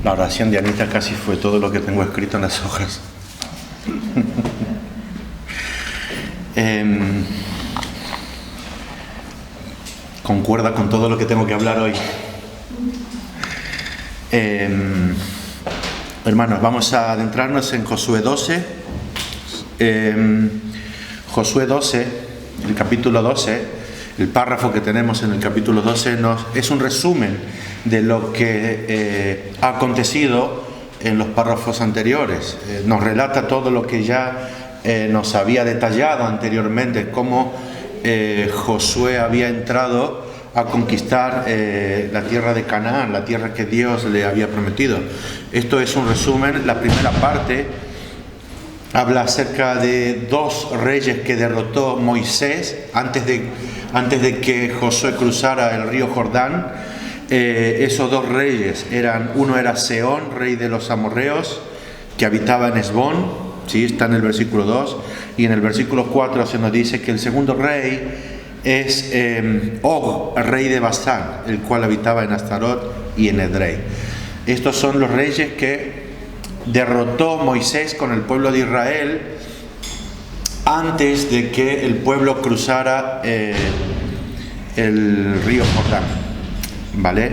La oración de Anita casi fue todo lo que tengo escrito en las hojas. Concuerda con todo lo que tengo que hablar hoy. Hermanos, vamos a adentrarnos en Josué 12. Josué 12, el capítulo 12, el párrafo que tenemos en el capítulo 12 es un resumen de lo que ha acontecido en los párrafos anteriores. Nos relata todo lo que ya nos había detallado anteriormente, cómo Josué había entrado a conquistar la tierra de Canaán, la tierra que Dios le había prometido. Esto es un resumen. La primera parte habla acerca de dos reyes que derrotó Moisés antes de que Josué cruzara el río Jordán. Esos dos reyes uno era Sehón, rey de los amorreos, que habitaba en Hesbón, ¿sí? Está en el versículo 2, y en el versículo 4 se nos dice que el segundo rey es Og, rey de Basán, el cual habitaba en Astarot y en Edrei. Estos son los reyes que derrotó Moisés con el pueblo de Israel antes de que el pueblo cruzara el río Jordán, ¿vale?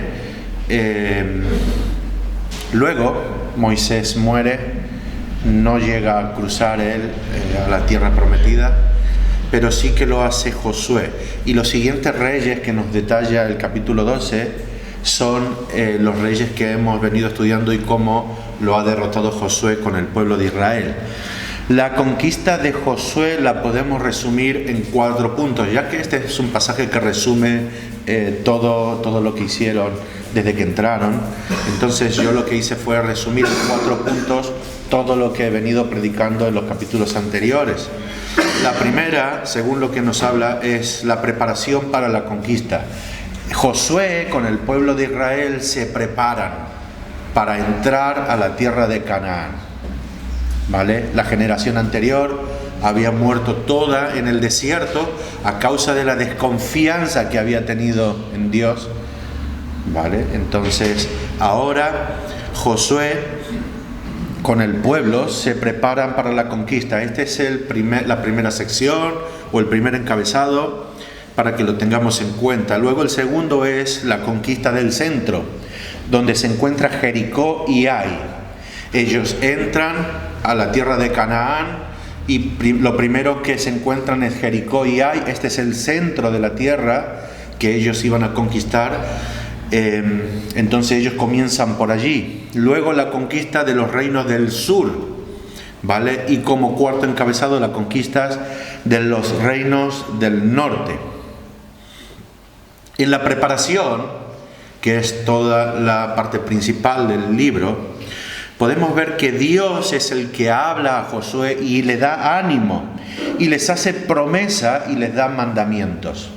Luego Moisés muere, no llega a cruzar él a la tierra prometida, pero sí que lo hace Josué. Y los siguientes reyes que nos detalla el capítulo 12 son los reyes que hemos venido estudiando y cómo lo ha derrotado Josué con el pueblo de Israel. La conquista de Josué la podemos resumir en 4 puntos, ya que este es un pasaje que resume todo lo que hicieron desde que entraron. Entonces yo lo que hice fue resumir en 4 puntos todo lo que he venido predicando en los capítulos anteriores. La primera, según lo que nos habla, es la preparación para la conquista. Josué con el pueblo de Israel se preparan para entrar a la tierra de Canaán, ¿vale? La generación anterior había muerto toda en el desierto a causa de la desconfianza que había tenido en Dios, ¿vale? Entonces ahora Josué con el pueblo se preparan para la conquista. Este es la primera sección o el primer encabezado, para que lo tengamos en cuenta. Luego el segundo es la conquista del centro, donde se encuentra Jericó y Ai. Ellos entran a la tierra de Canaán y lo primero que se encuentran es Jericó y Ai. Este es el centro de la tierra que ellos iban a conquistar. Entonces ellos comienzan por allí. Luego la conquista de los reinos del sur, ¿vale? Y como cuarto encabezado, la conquista de los reinos del norte. En la preparación, que es toda la parte principal del libro, podemos ver que Dios es el que habla a Josué y le da ánimo, y les hace promesa y les da mandamientos.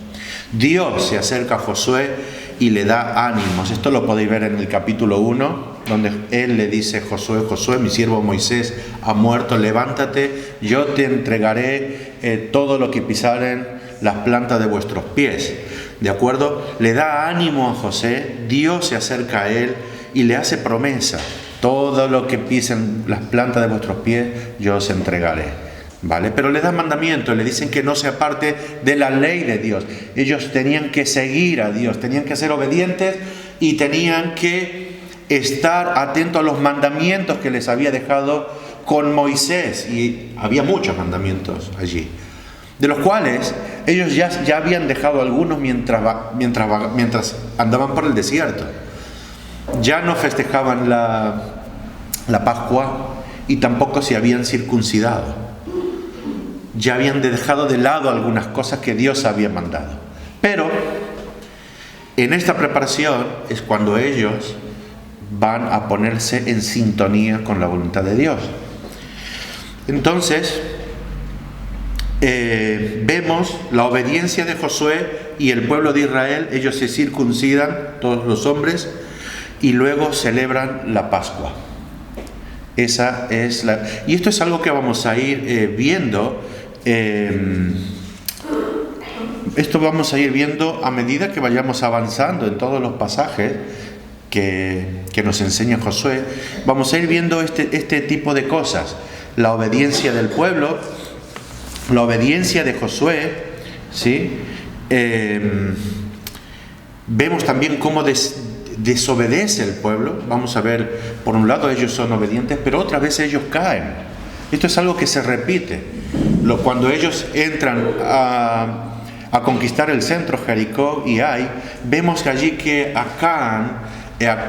Dios se acerca a Josué y le da ánimos. Esto lo podéis ver en el capítulo 1, donde él le dice: Josué, Josué, mi siervo Moisés ha muerto, levántate, yo te entregaré todo lo que pisaren las plantas de vuestros pies. ¿De acuerdo? Le da ánimo a José, Dios se acerca a él y le hace promesa: todo lo que pisen las plantas de vuestros pies, yo os entregaré, ¿vale? Pero le da mandamientos, le dicen que no se aparte de la ley de Dios. Ellos tenían que seguir a Dios, tenían que ser obedientes y tenían que estar atentos a los mandamientos que les había dejado con Moisés. Y había muchos mandamientos allí, de los cuales ellos ya habían dejado algunos mientras andaban por el desierto. Ya no festejaban la Pascua y tampoco se habían circuncidado. Ya habían dejado de lado algunas cosas que Dios había mandado. Pero en esta preparación es cuando ellos van a ponerse en sintonía con la voluntad de Dios. Entonces vemos la obediencia de Josué y el pueblo de Israel. Ellos se circuncidan, todos los hombres, y luego celebran la Pascua. Y esto es algo que vamos a ir viendo. Esto vamos a ir viendo a medida que vayamos avanzando en todos los pasajes. que nos enseña Josué, vamos a ir viendo este tipo de cosas. La obediencia del pueblo, la obediencia de Josué, ¿sí? Vemos también cómo desobedece el pueblo. Vamos a ver, por un lado ellos son obedientes, pero otra vez ellos caen. Esto es algo que se repite. Cuando ellos entran a conquistar el centro, Jericó y Ai, vemos allí que Acán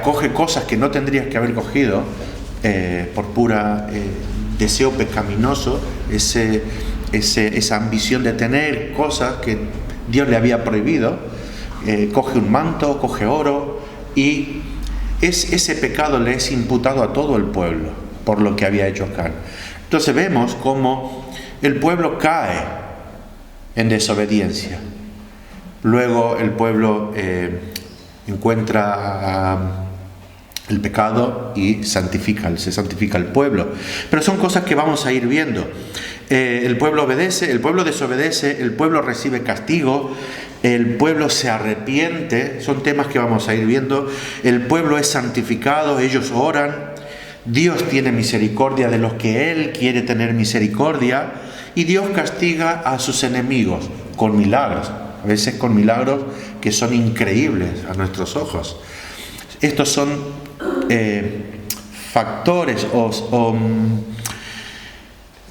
coge cosas que no tendrías que haber cogido por pura deseo pecaminoso, esa ambición de tener cosas que Dios le había prohibido. Coge un manto, coge oro, y ese pecado le es imputado a todo el pueblo por lo que había hecho Acán. Entonces vemos cómo el pueblo cae en desobediencia. Luego el pueblo encuentra el pecado y se santifica el pueblo. Pero son cosas que vamos a ir viendo. El pueblo obedece, el pueblo desobedece, el pueblo recibe castigo, el pueblo se arrepiente, son temas que vamos a ir viendo. El pueblo es santificado, ellos oran, Dios tiene misericordia de los que Él quiere tener misericordia, y Dios castiga a sus enemigos con milagros, a veces con milagros que son increíbles a nuestros ojos. Estos son factores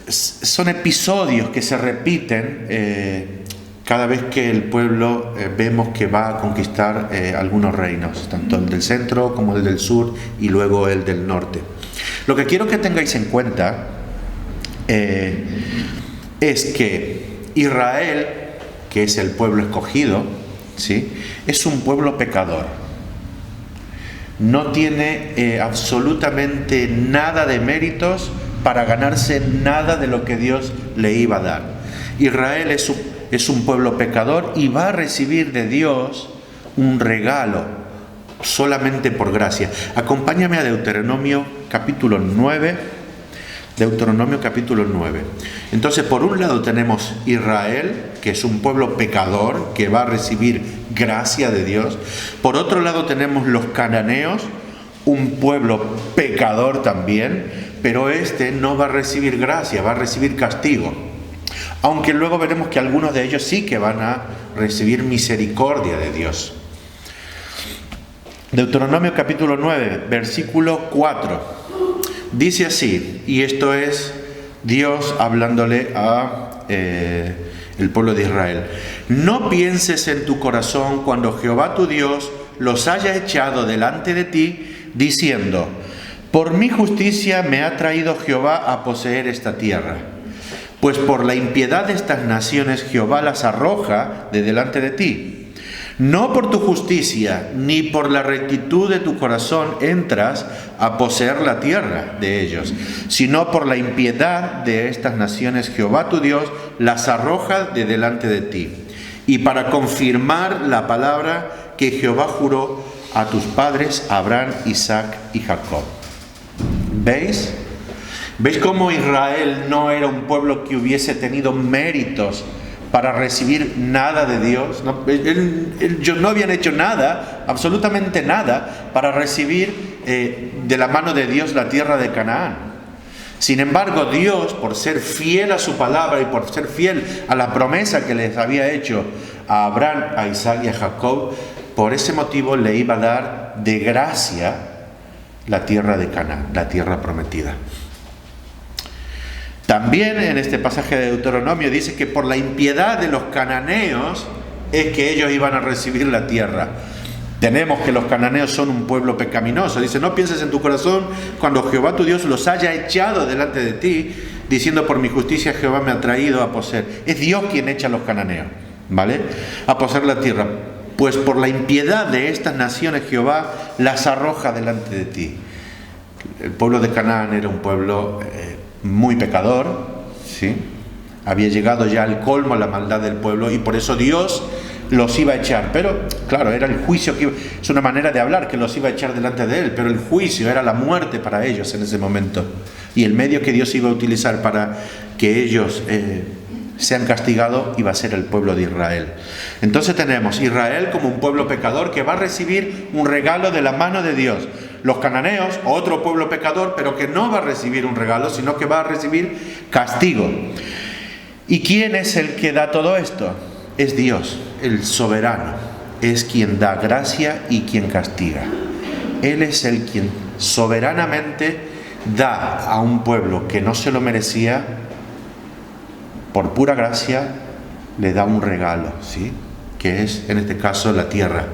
son episodios que se repiten cada vez que el pueblo vemos que va a conquistar algunos reinos, tanto el del centro como el del sur y luego el del norte. Lo que quiero que tengáis en cuenta es que Israel, que es el pueblo escogido, ¿sí?, es un pueblo pecador. No tiene absolutamente nada de méritos para ganarse nada de lo que Dios le iba a dar. Israel es un pueblo pecador y va a recibir de Dios un regalo solamente por gracia. Acompáñame a Deuteronomio capítulo 9. Deuteronomio capítulo 9. Entonces, por un lado tenemos Israel, que es un pueblo pecador, que va a recibir gracia de Dios. Por otro lado tenemos los cananeos, un pueblo pecador también, pero no va a recibir gracia, va a recibir castigo. Aunque luego veremos que algunos de ellos sí que van a recibir misericordia de Dios. Deuteronomio capítulo 9, versículo 4. Dice así, y esto es Dios hablándole a el pueblo de Israel: no pienses en tu corazón cuando Jehová tu Dios los haya echado delante de ti, diciendo: por mi justicia me ha traído Jehová a poseer esta tierra. Pues por la impiedad de estas naciones Jehová las arroja de delante de ti. No por tu justicia ni por la rectitud de tu corazón entras a poseer la tierra de ellos, sino por la impiedad de estas naciones Jehová tu Dios las arroja de delante de ti. Y para confirmar la palabra que Jehová juró a tus padres, Abraham, Isaac y Jacob. ¿Veis? ¿Veis cómo Israel no era un pueblo que hubiese tenido méritos para recibir nada de Dios? Ellos no habían hecho nada, absolutamente nada, para recibir de la mano de Dios la tierra de Canaán. Sin embargo, Dios, por ser fiel a su palabra y por ser fiel a la promesa que les había hecho a Abraham, a Isaac y a Jacob, por ese motivo le iba a dar de gracia la tierra de Canaán, la tierra prometida. También en este pasaje de Deuteronomio dice que por la impiedad de los cananeos es que ellos iban a recibir la tierra. Tenemos que los cananeos son un pueblo pecaminoso. Dice: no pienses en tu corazón cuando Jehová tu Dios los haya echado delante de ti, diciendo: por mi justicia Jehová me ha traído a poseer. Es Dios quien echa a los cananeos, ¿vale?, a poseer la tierra. Pues por la impiedad de estas naciones Jehová las arroja delante de ti. El pueblo de Canaán era un pueblo muy pecador, ¿sí? Había llegado ya al colmo la maldad del pueblo y por eso Dios los iba a echar. Pero claro, era el juicio es una manera de hablar, que los iba a echar delante de él, pero el juicio era la muerte para ellos en ese momento. Y el medio que Dios iba a utilizar para que ellos sean castigados iba a ser el pueblo de Israel. Entonces tenemos Israel como un pueblo pecador que va a recibir un regalo de la mano de Dios. Los cananeos, otro pueblo pecador, pero que no va a recibir un regalo, sino que va a recibir castigo. ¿Y quién es el que da todo esto? Es Dios, el soberano. Es quien da gracia y quien castiga. Él es el quien soberanamente da a un pueblo que no se lo merecía, por pura gracia, le da un regalo, ¿sí? Que es, en este caso, la tierra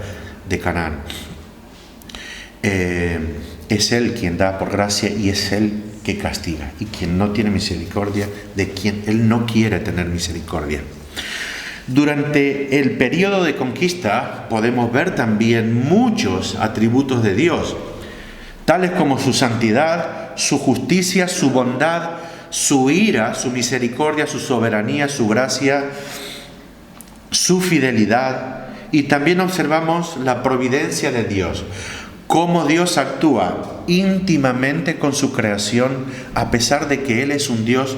de Canaán. Es Él quien da por gracia y es Él que castiga. Y quien no tiene misericordia, de quien Él no quiere tener misericordia. Durante el periodo de conquista podemos ver también muchos atributos de Dios, tales como su santidad, su justicia, su bondad, su ira, su misericordia, su soberanía, su gracia, su fidelidad. Y también observamos la providencia de Dios, cómo Dios actúa íntimamente con su creación, a pesar de que Él es un Dios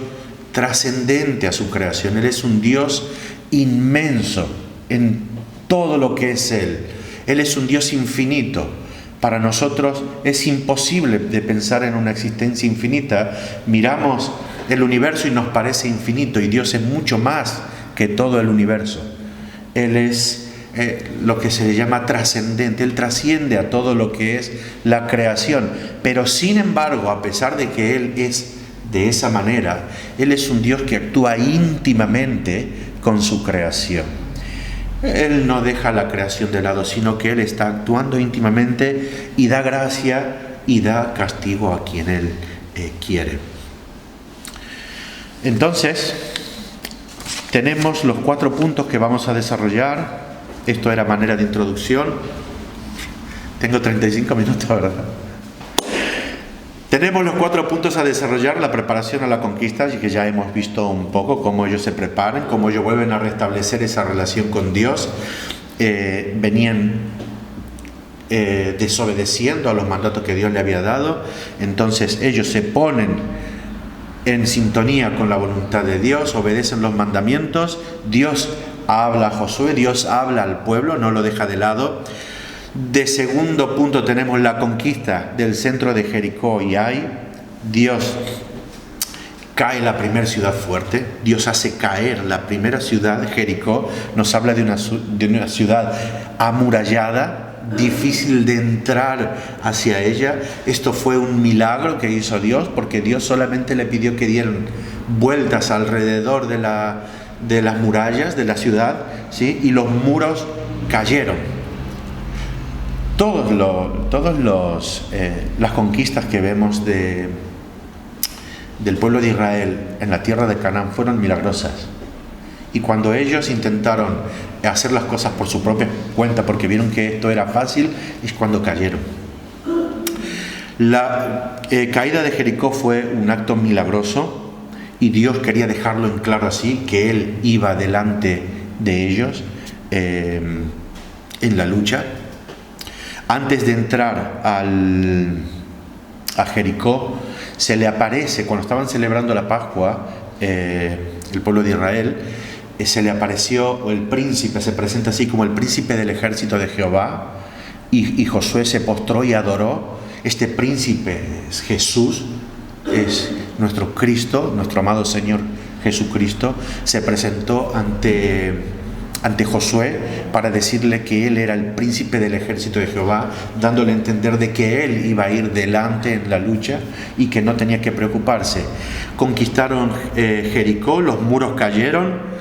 trascendente a su creación. Él es un Dios inmenso en todo lo que es Él. Él es un Dios infinito. Para nosotros es imposible de pensar en una existencia infinita. Miramos el universo y nos parece infinito, y Dios es mucho más que todo el universo. Él es lo que se le llama trascendente. Él trasciende a todo lo que es la creación. Pero sin embargo, a pesar de que Él es de esa manera, Él es un Dios que actúa íntimamente con su creación. Él no deja la creación de lado, sino que Él está actuando íntimamente y da gracia y da castigo a quien Él quiere. Entonces, tenemos los 4 puntos que vamos a desarrollar. Esto era manera de introducción. Tengo 35 minutos, ¿verdad? Tenemos los 4 puntos a desarrollar: la preparación a la conquista, que ya hemos visto un poco cómo ellos se preparan, cómo ellos vuelven a restablecer esa relación con Dios. Venían desobedeciendo a los mandatos que Dios le había dado. Entonces ellos se ponen en sintonía con la voluntad de Dios, obedecen los mandamientos. Dios habla a Josué, Dios habla al pueblo, no lo deja de lado. De segundo punto tenemos la conquista del centro de Jericó y Ai. Dios cae la primera ciudad fuerte. Dios hace caer la primera ciudad, Jericó. Nos habla de una ciudad amurallada, difícil de entrar hacia ella. Esto fue un milagro que hizo Dios, porque Dios solamente le pidió que dieran vueltas alrededor de las murallas de la ciudad, ¿sí? Y los muros cayeron. Todas las conquistas que vemos del pueblo de Israel en la tierra de Canaán fueron milagrosas. Y cuando ellos intentaron hacer las cosas por su propia cuenta, porque vieron que esto era fácil, es cuando cayeron. La caída de Jericó fue un acto milagroso, y Dios quería dejarlo en claro así, que Él iba delante de ellos en la lucha. Antes de entrar a Jericó, se le aparece, cuando estaban celebrando la Pascua, el pueblo de Israel, se le apareció el príncipe, se presenta así como el príncipe del ejército de Jehová, y Josué se postró y adoró. Este príncipe es Jesús, es nuestro Cristo, nuestro amado Señor Jesucristo. Se presentó ante Josué para decirle que él era el príncipe del ejército de Jehová, dándole a entender de que él iba a ir delante en la lucha y que no tenía que preocuparse. Conquistaron Jericó, los muros cayeron.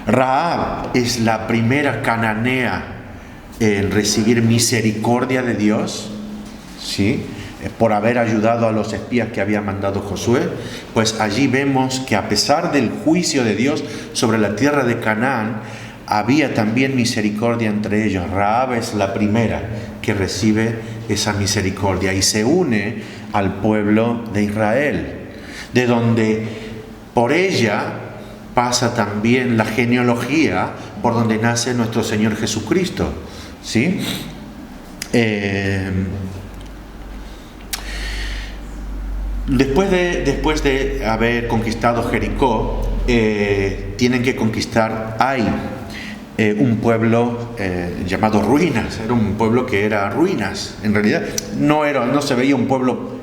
Rahab es la primera cananea en recibir misericordia de Dios, ¿sí? Por haber ayudado a los espías que había mandado Josué. Pues allí vemos que a pesar del juicio de Dios sobre la tierra de Canaán, había también misericordia entre ellos. Rahab es la primera que recibe esa misericordia y se une al pueblo de Israel, de donde por ella pasa también la genealogía por donde nace nuestro Señor Jesucristo, ¿sí? Después de haber conquistado Jericó, tienen que conquistar Ai, un pueblo llamado Ruinas. Era un pueblo que era ruinas. En realidad no se veía un pueblo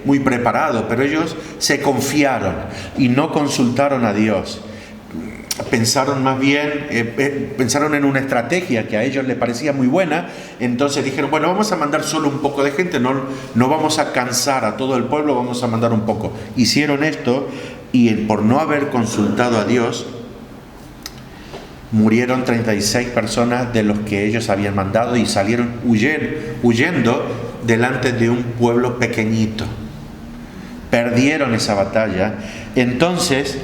muy preparado, pero ellos se confiaron y no consultaron a Dios. Pensaron más bien, pensaron en una estrategia que a ellos les parecía muy buena. Entonces dijeron, bueno, vamos a mandar solo un poco de gente, no vamos a cansar a todo el pueblo, vamos a mandar un poco. Hicieron esto, y por no haber consultado a Dios, murieron 36 personas de los que ellos habían mandado, y salieron huyendo delante de un pueblo pequeñito. Perdieron esa batalla. Entonces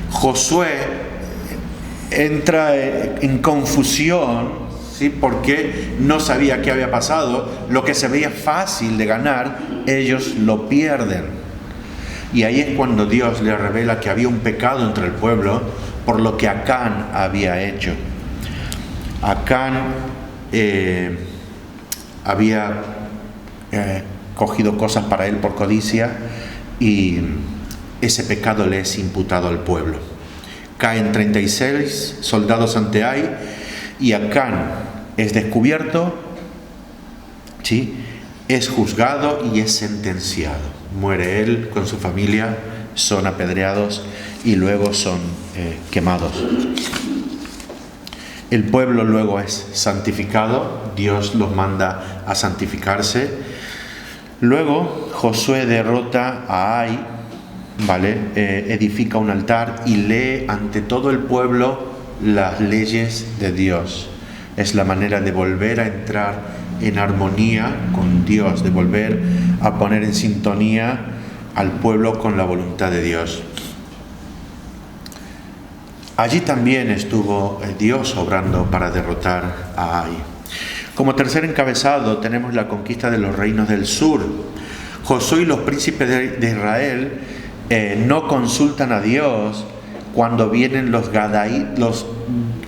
Josué entra en confusión, ¿sí? Porque no sabía qué había pasado. Lo que se veía fácil de ganar, ellos lo pierden. Y ahí es cuando Dios le revela que había un pecado entre el pueblo por lo que Acán había hecho. Acán había cogido cosas para él por codicia, y ese pecado le es imputado al pueblo. Caen 36 soldados ante Ai, y Acán es descubierto, ¿sí? Es juzgado y es sentenciado. Muere él con su familia, son apedreados y luego son quemados. El pueblo luego es santificado, Dios los manda a santificarse. Luego Josué derrota a Ai, ¿vale? Edifica un altar y lee ante todo el pueblo las leyes de Dios. Es la manera de volver a entrar en armonía con Dios, de volver a poner en sintonía al pueblo con la voluntad de Dios. Allí también estuvo Dios obrando para derrotar a Ai. Como tercer encabezado tenemos la conquista de los reinos del sur. Josué y los príncipes de Israel no consultan a Dios cuando vienen los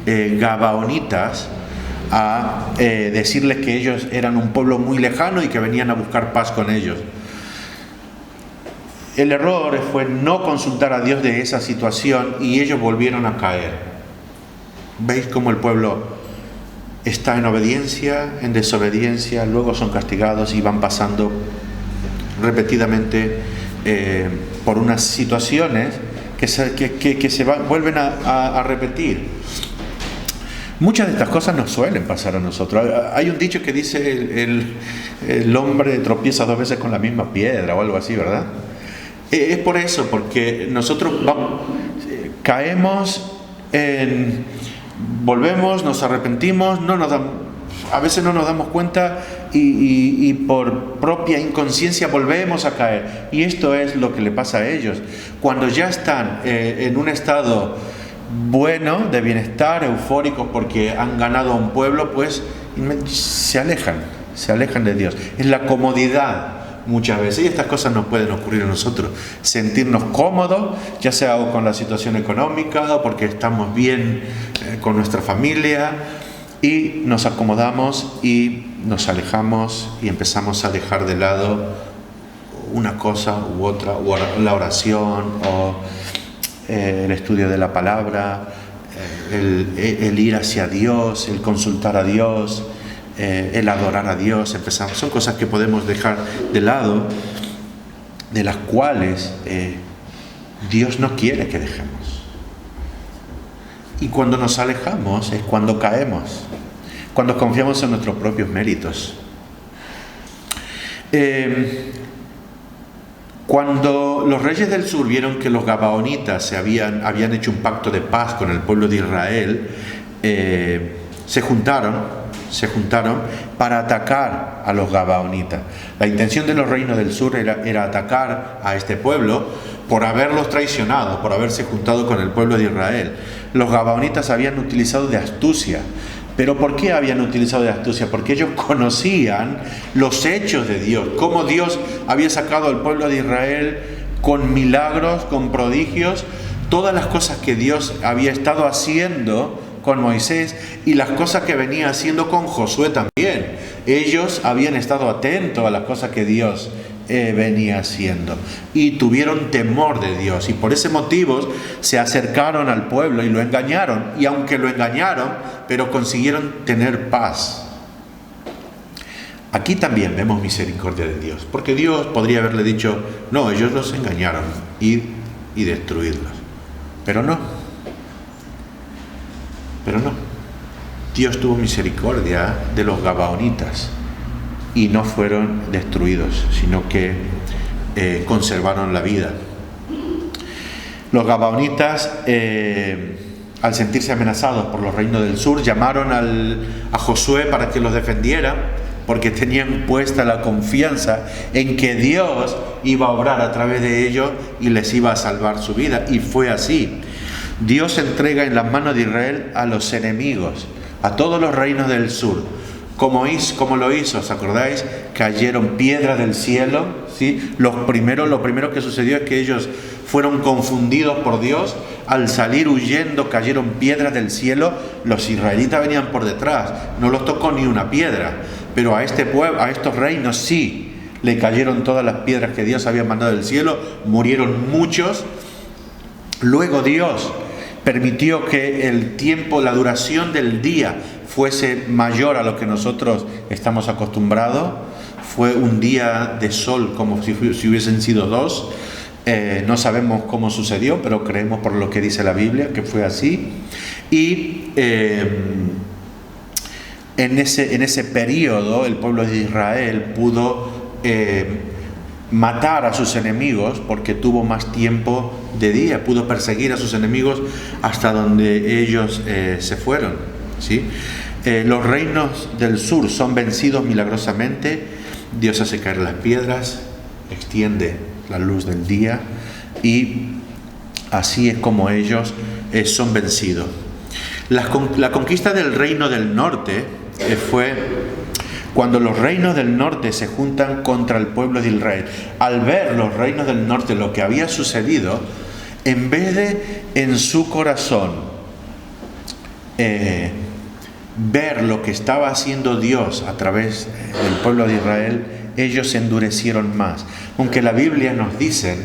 Gabaonitas a decirles que ellos eran un pueblo muy lejano y que venían a buscar paz con ellos. El error fue no consultar a Dios de esa situación, y ellos volvieron a caer. ¿Veis cómo el pueblo está en obediencia, en desobediencia, luego son castigados y van pasando repetidamente por unas situaciones que se vuelven a repetir? Muchas de estas cosas nos suelen pasar a nosotros. Hay un dicho que dice el hombre tropieza 2 veces con la misma piedra o algo así, ¿verdad? Es por eso, porque nosotros caemos volvemos, nos arrepentimos, a veces no nos damos cuenta y por propia inconsciencia volvemos a caer. Y esto es lo que le pasa a ellos. Cuando ya están en un estado bueno, de bienestar, eufóricos porque han ganado a un pueblo, pues se alejan de Dios. Es la comodidad muchas veces, y estas cosas nos pueden ocurrir a nosotros, sentirnos cómodos, ya sea con la situación económica o porque estamos bien con nuestra familia, y nos acomodamos y nos alejamos y empezamos a dejar de lado una cosa u otra, o la oración, o el estudio de la palabra, el ir hacia Dios, el consultar a Dios, el adorar a Dios. Son cosas que podemos dejar de lado, de las cuales Dios no quiere que dejemos. Y cuando nos alejamos es cuando caemos, cuando confiamos en nuestros propios méritos. Cuando los reyes del sur vieron que los Gabaonitas habían hecho un pacto de paz con el pueblo de Israel, se juntaron para atacar a los Gabaonitas. La intención de los reinos del sur era atacar a este pueblo por haberlos traicionado, por haberse juntado con el pueblo de Israel. Los Gabaonitas habían utilizado de astucia. ¿Pero por qué habían utilizado de astucia? Porque ellos conocían los hechos de Dios, cómo Dios había sacado al pueblo de Israel con milagros, con prodigios, todas las cosas que Dios había estado haciendo con Moisés y las cosas que venía haciendo con Josué también. Ellos habían estado atentos a las cosas que Dios venía siendo. Y tuvieron temor de Dios. Y por ese motivo se acercaron al pueblo y lo engañaron. Y aunque lo engañaron, pero consiguieron tener paz. Aquí también vemos misericordia de Dios. Porque Dios podría haberle dicho, no, ellos los engañaron, id y destruidlos. Pero no. Dios tuvo misericordia de los gabaonitas y no fueron destruidos, sino que conservaron la vida. Los gabaonitas, al sentirse amenazados por los reinos del sur, llamaron a Josué para que los defendiera, porque tenían puesta la confianza en que Dios iba a obrar a través de ellos y les iba a salvar su vida. Y fue así. Dios entrega en las manos de Israel a los enemigos, a todos los reinos del sur. ¿Cómo lo hizo? ¿Os acordáis? Cayeron piedras del cielo, ¿sí? Lo primero que sucedió es que ellos fueron confundidos por Dios. Al salir huyendo cayeron piedras del cielo. Los israelitas venían por detrás, no los tocó ni una piedra. Pero a este pueblo, a estos reinos sí, le cayeron todas las piedras que Dios había mandado del cielo. Murieron muchos. Luego Dios permitió que el tiempo, la duración del día fuese mayor a lo que nosotros estamos acostumbrados. Fue un día de sol como si hubiesen sido dos. No sabemos cómo sucedió, pero creemos por lo que dice la Biblia que fue así. Y en ese periodo el pueblo de Israel pudo matar a sus enemigos porque tuvo más tiempo de día, pudo perseguir a sus enemigos hasta donde ellos se fueron, ¿sí? Los reinos del sur son vencidos milagrosamente. Dios hace caer las piedras, extiende la luz del día y así es como ellos son vencidos. La conquista del reino del norte fue cuando los reinos del norte se juntan contra el pueblo de Israel. Al ver los reinos del norte lo que había sucedido, en vez de en su corazón ver lo que estaba haciendo Dios a través del pueblo de Israel, ellos se endurecieron más. Aunque la Biblia nos dice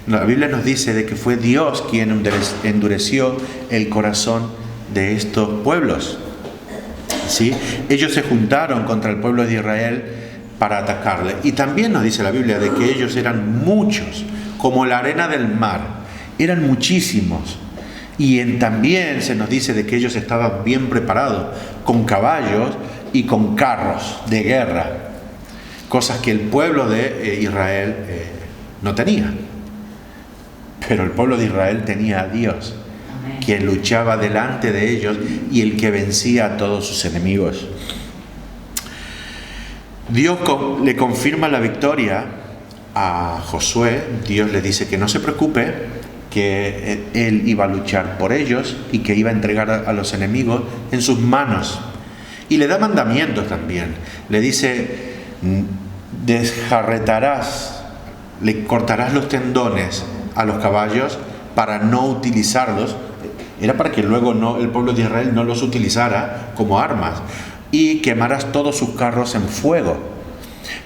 de que fue Dios quien endureció el corazón de estos pueblos. ¿Sí? Ellos se juntaron contra el pueblo de Israel para atacarle. Y también nos dice la Biblia de que ellos eran muchos, como la arena del mar. Eran muchísimos. Y también se nos dice de que ellos estaban bien preparados, con caballos y con carros de guerra. Cosas que el pueblo de Israel no tenía. Pero el pueblo de Israel tenía a Dios, quien luchaba delante de ellos y el que vencía a todos sus enemigos. Dios le confirma la victoria a Josué. Dios le dice que no se preocupe, que él iba a luchar por ellos y que iba a entregar a los enemigos en sus manos. Y le da mandamientos también. Le dice, desjarretarás, le cortarás los tendones a los caballos para no utilizarlos. Era para que luego el pueblo de Israel no los utilizara como armas. Y quemarás todos sus carros en fuego.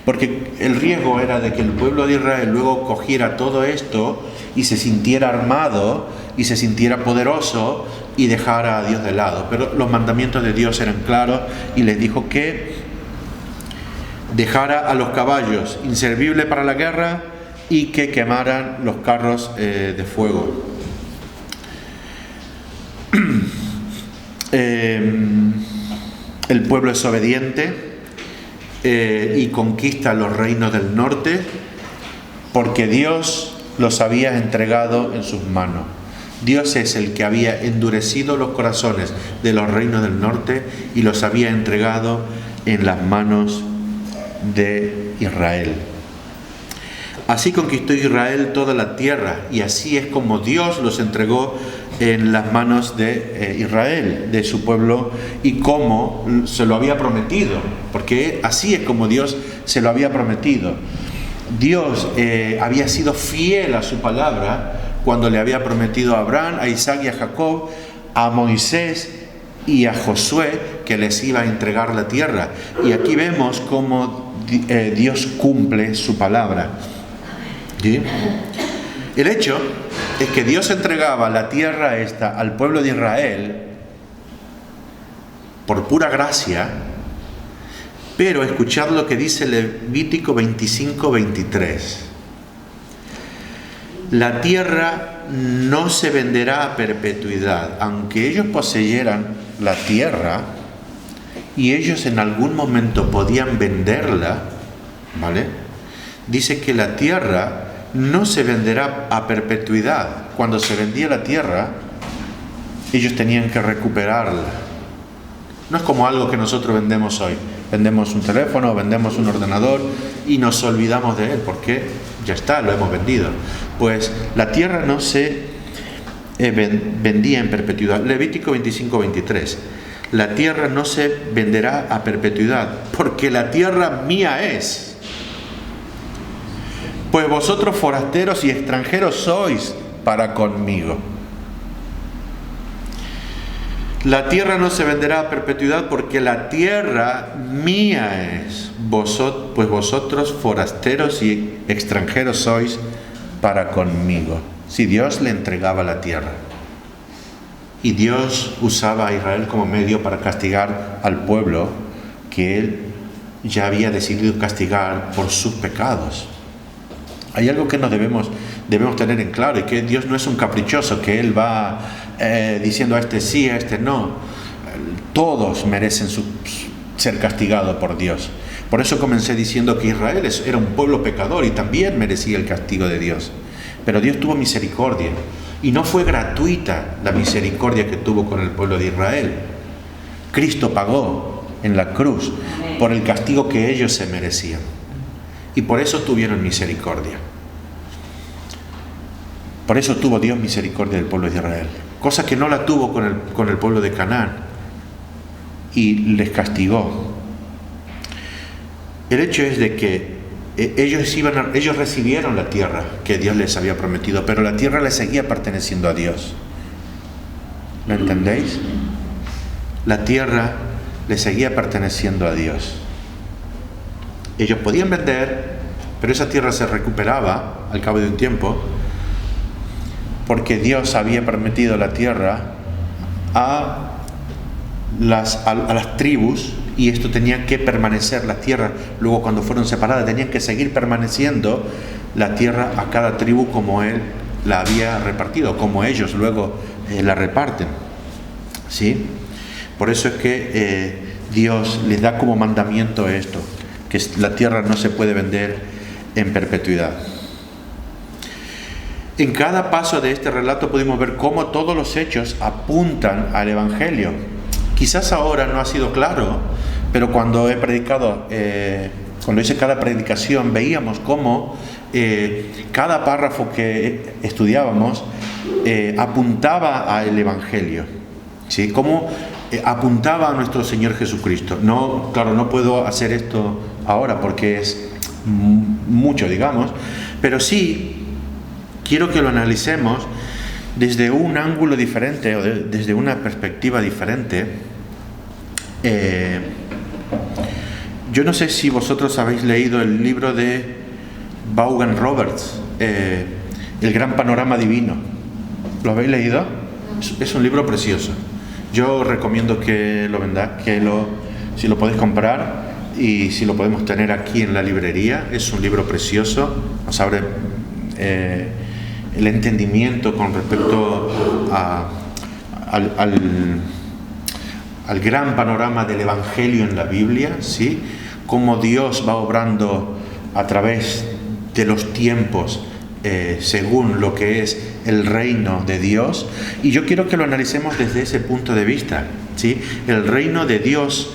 Porque el riesgo era de que el pueblo de Israel luego cogiera todo esto y se sintiera armado y se sintiera poderoso y dejara a Dios de lado. Pero los mandamientos de Dios eran claros y les dijo que dejara a los caballos inservibles para la guerra y que quemaran los carros de fuego. El pueblo es obediente y conquista los reinos del norte porque Dios los había entregado en sus manos. Dios es el que había endurecido los corazones de los reinos del norte y los había entregado en las manos de Israel. Así conquistó Israel toda la tierra y así es como Dios los entregó en las manos de Israel, de su pueblo, y como se lo había prometido, porque así es como Dios se lo había prometido. Dios había sido fiel a su palabra cuando le había prometido a Abraham, a Isaac y a Jacob, a Moisés y a Josué que les iba a entregar la tierra. Y aquí vemos cómo Dios cumple su palabra. ¿Sí? El hecho es que Dios entregaba la tierra esta al pueblo de Israel por pura gracia, pero escuchad lo que dice Levítico 25:23. La tierra no se venderá a perpetuidad. Aunque ellos poseyeran la tierra y ellos en algún momento podían venderla, ¿vale? Dice que la tierra no se venderá a perpetuidad. Cuando se vendía la tierra, ellos tenían que recuperarla. No es como algo que nosotros vendemos hoy. Vendemos un teléfono, vendemos un ordenador y nos olvidamos de él porque ya está, lo hemos vendido. Pues la tierra no se vendía en perpetuidad. Levítico 25:23. La tierra no se venderá a perpetuidad, porque la tierra mía es. Pues vosotros forasteros y extranjeros sois para conmigo. La tierra no se venderá a perpetuidad, porque la tierra mía es. Pues vosotros forasteros y extranjeros sois para conmigo. Si Dios le entregaba la tierra y Dios usaba a Israel como medio para castigar al pueblo que Él ya había decidido castigar por sus pecados. Hay algo que nos debemos tener en claro, y que Dios no es un caprichoso que Él va diciendo a este sí, a este no. Todos merecen ser castigados por Dios. Por eso comencé diciendo que Israel era un pueblo pecador y también merecía el castigo de Dios. Pero Dios tuvo misericordia, y no fue gratuita la misericordia que tuvo con el pueblo de Israel. Cristo pagó en la cruz por el castigo que ellos se merecían, y por eso tuvieron misericordia. Por eso tuvo Dios misericordia del pueblo de Israel, cosa que no la tuvo con el pueblo de Canaán, y les castigó. El hecho es de que ellos recibieron la tierra que Dios les había prometido, pero la tierra les seguía perteneciendo a Dios. ¿Lo entendéis? La tierra les seguía perteneciendo a Dios. Ellos podían vender, pero esa tierra se recuperaba al cabo de un tiempo, porque Dios había permitido la tierra a las tribus, y esto tenía que permanecer, la tierra. Luego, cuando fueron separadas, tenían que seguir permaneciendo la tierra a cada tribu como Él la había repartido, como ellos luego la reparten. ¿Sí? Por eso es que Dios les da como mandamiento esto, que la tierra no se puede vender en perpetuidad. En cada paso de este relato pudimos ver cómo todos los hechos apuntan al Evangelio. Quizás ahora no ha sido claro, pero cuando he predicado, cuando hice cada predicación, veíamos cómo cada párrafo que estudiábamos apuntaba al Evangelio, ¿sí? Cómo apuntaba a nuestro Señor Jesucristo. No, claro, no puedo hacer esto ahora porque es mucho, digamos, pero sí quiero que lo analicemos desde un ángulo diferente, o desde una perspectiva diferente. Yo no sé si vosotros habéis leído el libro de Vaughan Roberts, El Gran Panorama Divino. ¿Lo habéis leído? Es un libro precioso. Yo recomiendo que lo vendáis, si lo podéis comprar, y si lo podemos tener aquí en la librería. Es un libro precioso, nos abre el entendimiento con respecto al gran panorama del Evangelio en la Biblia, ¿sí? Cómo Dios va obrando a través de los tiempos según lo que es el reino de Dios. Y yo quiero que lo analicemos desde ese punto de vista, ¿sí? El reino de Dios,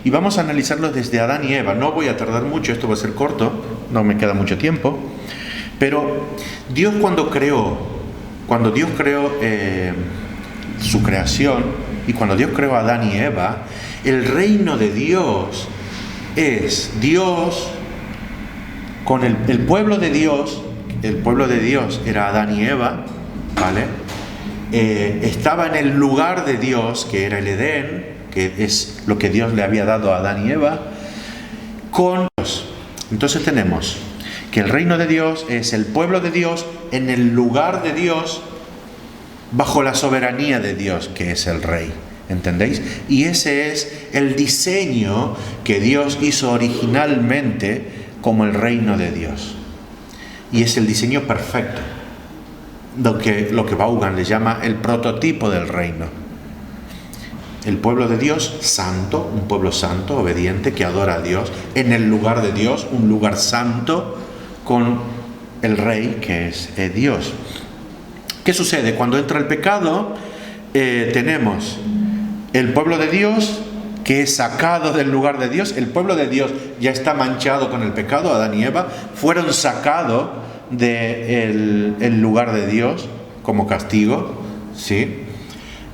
y vamos a analizarlo desde Adán y Eva. No voy a tardar mucho, esto va a ser corto, no me queda mucho tiempo, pero Dios cuando Dios creó su creación, y cuando Dios creó a Adán y Eva, el reino de Dios es Dios con el pueblo de Dios. El pueblo de Dios era Adán y Eva, ¿vale? Estaba en el lugar de Dios, que era el Edén, que es lo que Dios le había dado a Adán y Eva, con Dios. Entonces tenemos que el reino de Dios es el pueblo de Dios en el lugar de Dios, bajo la soberanía de Dios, que es el Rey. ¿Entendéis? Y ese es el diseño que Dios hizo originalmente como el reino de Dios. Y es el diseño perfecto. Lo que Vaughan le llama el prototipo del reino. El pueblo de Dios santo, un pueblo santo, obediente, que adora a Dios, en el lugar de Dios, un lugar santo, con el Rey que es Dios. ¿Qué sucede? Cuando entra el pecado, tenemos el pueblo de Dios que es sacado del lugar de Dios. El pueblo de Dios ya está manchado con el pecado. Adán y Eva fueron sacados del lugar de Dios como castigo, ¿sí?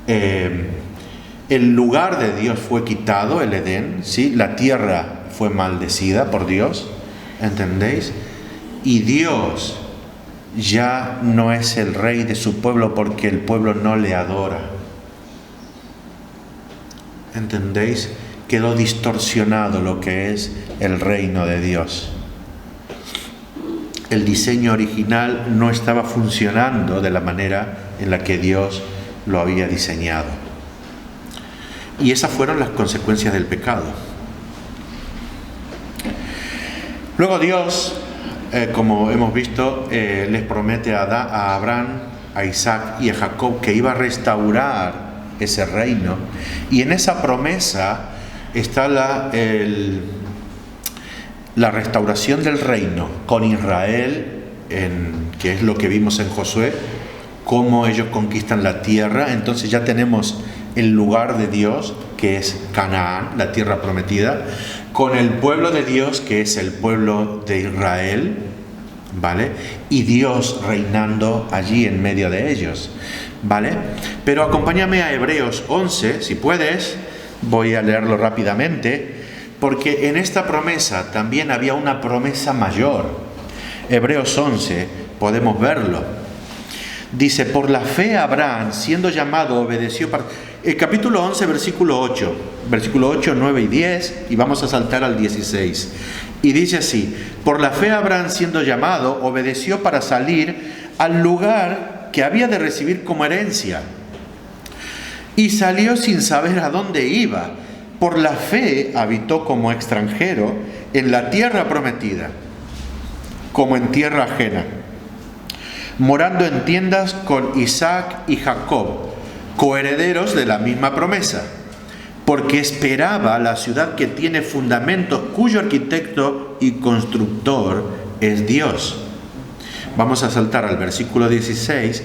El lugar de Dios fue quitado, el Edén, ¿sí? La tierra fue maldecida por Dios, ¿entendéis? Y Dios ya no es el rey de su pueblo porque el pueblo no le adora. ¿Entendéis? Quedó distorsionado lo que es el reino de Dios. El diseño original no estaba funcionando de la manera en la que Dios lo había diseñado. Y esas fueron las consecuencias del pecado. Luego Dios, como hemos visto, les promete a Abraham, a Isaac y a Jacob que iba a restaurar ese reino. Y en esa promesa está la restauración del reino con Israel, que es lo que vimos en Josué, cómo ellos conquistan la tierra. Entonces ya tenemos el lugar de Dios, que es Canaán, la tierra prometida, con el pueblo de Dios, que es el pueblo de Israel, ¿vale? Y Dios reinando allí en medio de ellos, ¿vale? Pero acompáñame a Hebreos 11, si puedes. Voy a leerlo rápidamente, porque en esta promesa también había una promesa mayor. Hebreos 11, podemos verlo. Dice: por la fe Abraham, siendo llamado, obedeció. El capítulo 11, versículo 8, 9 y 10, y vamos a saltar al 16. Y dice así: por la fe Abraham, siendo llamado, obedeció para salir al lugar que había de recibir como herencia. Y salió sin saber a dónde iba. Por la fe habitó como extranjero en la tierra prometida, como en tierra ajena, morando en tiendas con Isaac y Jacob, coherederos de la misma promesa, porque esperaba la ciudad que tiene fundamentos, cuyo arquitecto y constructor es Dios. Vamos a saltar al versículo 16.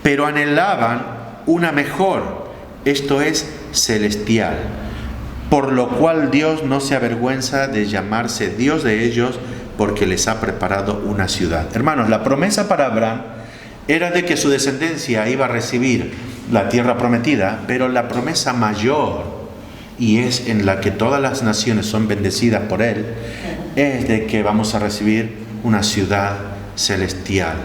Pero anhelaban una mejor, esto es celestial, por lo cual Dios no se avergüenza de llamarse Dios de ellos, porque les ha preparado una ciudad. Hermanos, la promesa para Abraham era de que su descendencia iba a recibir la tierra prometida, pero la promesa mayor, y es en la que todas las naciones son bendecidas por él, es de que vamos a recibir una ciudad celestial.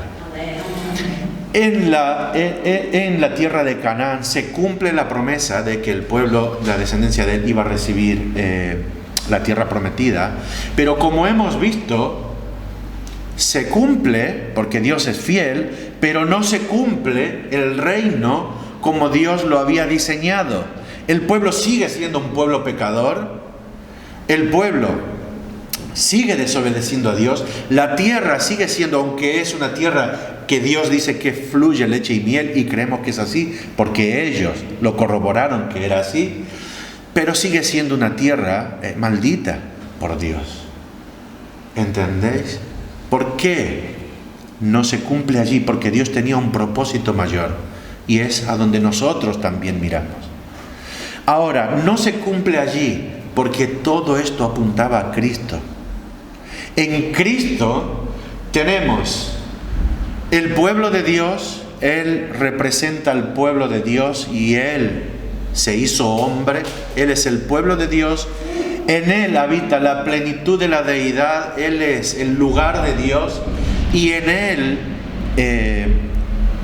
En la tierra de Canaán se cumple la promesa de que el pueblo, la descendencia de él, iba a recibir la tierra prometida, pero como hemos visto, se cumple, porque Dios es fiel, pero no se cumple el reino como Dios lo había diseñado. El pueblo sigue siendo un pueblo pecador, el pueblo sigue desobedeciendo a Dios, la tierra sigue siendo, aunque es una tierra que Dios dice que fluye leche y miel, y creemos que es así, porque ellos lo corroboraron que era así, pero sigue siendo una tierra maldita por Dios. ¿Entendéis? ¿Por qué no se cumple allí? Porque Dios tenía un propósito mayor, y es a donde nosotros también miramos. Ahora, no se cumple allí porque todo esto apuntaba a Cristo. En Cristo tenemos el pueblo de Dios. Él representa al pueblo de Dios y Él se hizo hombre. Él es el pueblo de Dios. En Él habita la plenitud de la deidad. Él es el lugar de Dios y en Él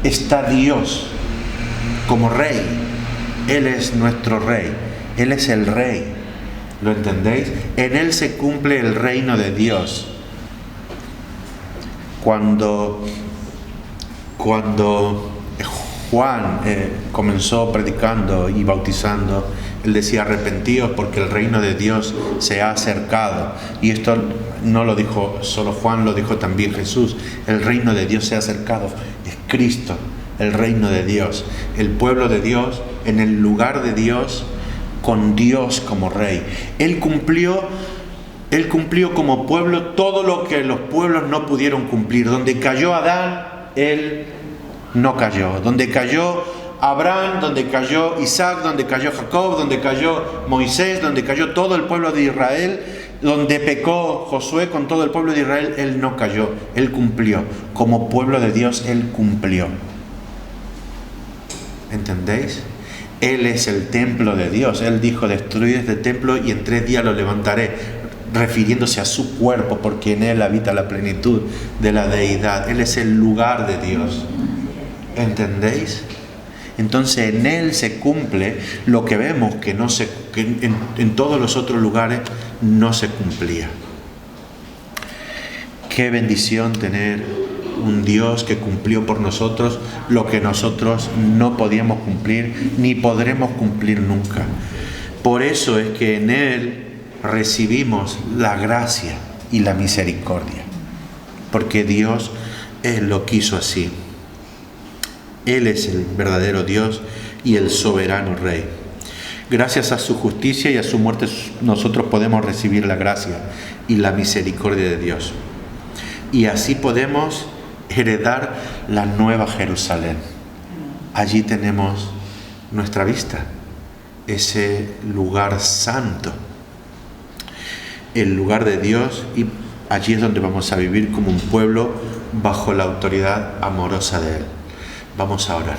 está Dios como Rey. Él es nuestro Rey. Él es el Rey. ¿Lo entendéis? En Él se cumple el reino de Dios. Cuando Juan comenzó predicando y bautizando, él decía: arrepentíos porque el reino de Dios se ha acercado. Y esto no lo dijo solo Juan, lo dijo también Jesús. El reino de Dios se ha acercado. Es Cristo, el reino de Dios. El pueblo de Dios en el lugar de Dios, con Dios como Rey. Él cumplió como pueblo todo lo que los pueblos no pudieron cumplir. Donde cayó Adán, Él no cayó. Donde cayó Abraham, donde cayó Isaac, donde cayó Jacob, donde cayó Moisés, donde cayó todo el pueblo de Israel, donde pecó Josué con todo el pueblo de Israel, Él no cayó. Él cumplió. Como pueblo de Dios, Él cumplió. ¿Entendéis? Él es el templo de Dios. Él dijo: destruid este templo y en 3 días lo levantaré, refiriéndose a su cuerpo, porque en Él habita la plenitud de la deidad. Él es el lugar de Dios. ¿Entendéis? Entonces en Él se cumple lo que vemos que en todos los otros lugares no se cumplía. Qué bendición tener un Dios que cumplió por nosotros lo que nosotros no podíamos cumplir ni podremos cumplir nunca. Por eso es que en Él recibimos la gracia y la misericordia, porque Dios lo quiso así. Él es el verdadero Dios y el soberano Rey. Gracias a su justicia y a su muerte nosotros podemos recibir la gracia y la misericordia de Dios. Y así podemos heredar la nueva Jerusalén. Allí tenemos nuestra vista, ese lugar santo, el lugar de Dios, y allí es donde vamos a vivir como un pueblo bajo la autoridad amorosa de Él. Vamos a orar.